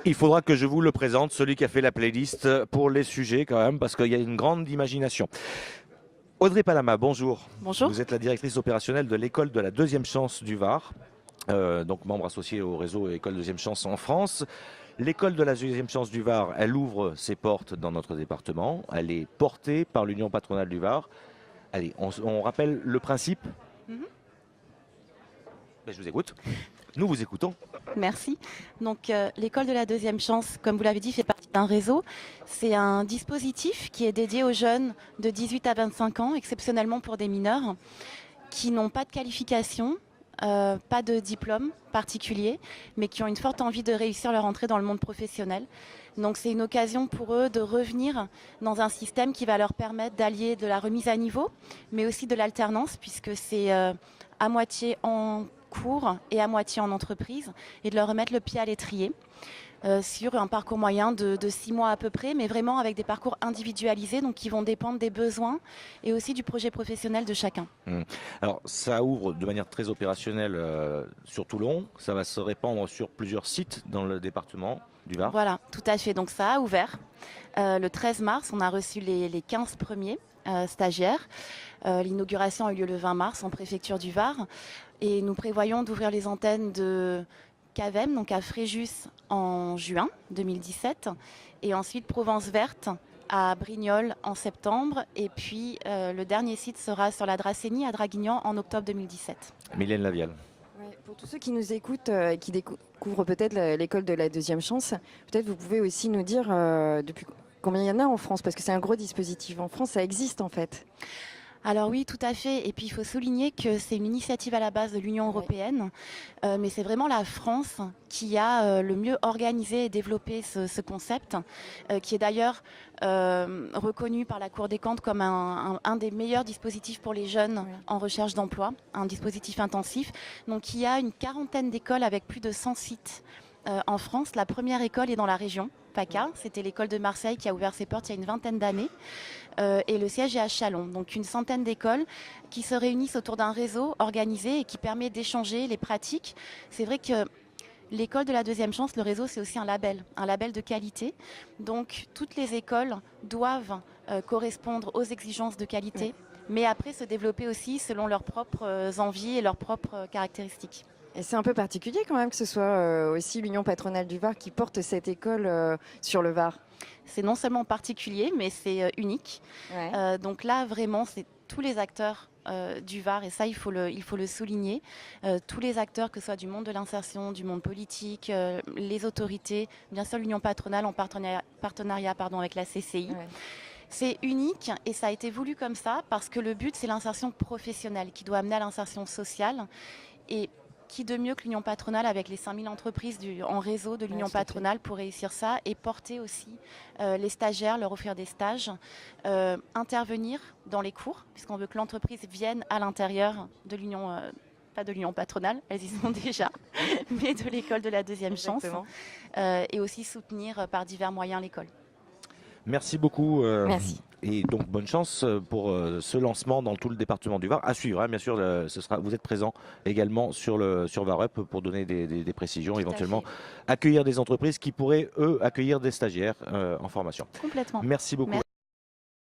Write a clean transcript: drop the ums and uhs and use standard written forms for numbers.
Il faudra que je vous le présente, celui qui a fait la playlist pour les sujets quand même, parce qu'il y a une grande imagination. Audrey Palama, bonjour. Bonjour. Vous êtes la directrice opérationnelle de l'école de la deuxième chance du Var, donc membre associé au réseau École Deuxième Chance en France. L'école de la deuxième chance du Var, elle ouvre ses portes dans notre département. Elle est portée par l'Union patronale du Var. Allez, on rappelle le principe. Mhm. Ben, je vous écoute. Nous vous écoutons. Merci. Donc, l'école de la deuxième chance, comme vous l'avez dit, fait partie d'un réseau. C'est un dispositif qui est dédié aux jeunes de 18 à 25 ans, exceptionnellement pour des mineurs, qui n'ont pas de qualification, pas de diplôme particulier, mais qui ont une forte envie de réussir leur entrée dans le monde professionnel. Donc c'est une occasion pour eux de revenir dans un système qui va leur permettre d'allier de la remise à niveau, mais aussi de l'alternance, puisque c'est à moitié en cours et à moitié en entreprise, et de leur remettre le pied à l'étrier. Sur un parcours moyen de 6 mois à peu près, mais vraiment avec des parcours individualisés, donc qui vont dépendre des besoins et aussi du projet professionnel de chacun. Alors, ça ouvre de manière très opérationnelle sur Toulon. Ça va se répandre sur plusieurs sites dans le département du Var. Voilà, tout à fait. Donc ça a ouvert. Le 13 mars, on a reçu les 15 premiers stagiaires. L'inauguration a eu lieu le 20 mars en préfecture du Var. Et nous prévoyons d'ouvrir les antennes de Cavem, donc à Fréjus, en juin 2017. Et ensuite Provence Verte à Brignoles en septembre. Et puis le dernier site sera sur la Dracénie à Draguignan en octobre 2017. Mylène Lavial. Ouais, pour tous ceux qui nous écoutent et qui découvrent peut-être l'école de la deuxième chance, peut-être vous pouvez aussi nous dire depuis combien il y en a en France, parce que c'est un gros dispositif. En France, ça existe en fait. Alors oui, tout à fait. Et puis il faut souligner que c'est une initiative à la base de l'Union européenne, mais c'est vraiment la France qui a le mieux organisé et développé ce concept, qui est d'ailleurs reconnu par la Cour des comptes comme un des meilleurs dispositifs pour les jeunes en recherche d'emploi, un dispositif intensif. Donc il y a une quarantaine d'écoles avec plus de 100 sites. En France, la première école est dans la région, PACA. C'était l'école de Marseille qui a ouvert ses portes il y a une vingtaine d'années. Et le siège est à Châlons. Donc une centaine d'écoles qui se réunissent autour d'un réseau organisé et qui permet d'échanger les pratiques. C'est vrai que l'école de la deuxième chance, le réseau, c'est aussi un label de qualité. Donc toutes les écoles doivent correspondre aux exigences de qualité, mais après se développer aussi selon leurs propres envies et leurs propres caractéristiques. Et c'est un peu particulier quand même que ce soit aussi l'Union patronale du Var qui porte cette école sur le Var. C'est non seulement particulier, mais c'est unique. Ouais. Donc là, vraiment, c'est tous les acteurs du Var, et ça, il faut le souligner. Tous les acteurs, que ce soit du monde de l'insertion, du monde politique, les autorités, bien sûr l'Union patronale en partenariat avec la CCI. Ouais. C'est unique et ça a été voulu comme ça parce que le but, c'est l'insertion professionnelle qui doit amener à l'insertion sociale. Et qui de mieux que l'Union patronale avec les 5000 entreprises en réseau de l'Union patronale pour réussir ça et porter aussi les stagiaires, leur offrir des stages, intervenir dans les cours, puisqu'on veut que l'entreprise vienne à l'intérieur de l'Union, pas de l'Union patronale, elles y sont déjà, mais de l'école de la deuxième chance, et aussi soutenir par divers moyens l'école. Merci beaucoup. Merci. Et donc, bonne chance pour ce lancement dans tout le département du Var. À suivre, hein, bien sûr, vous êtes présent également sur VarUp pour donner des précisions, éventuellement accueillir des entreprises qui pourraient, eux, accueillir des stagiaires en formation. Complètement. Merci beaucoup. Merci.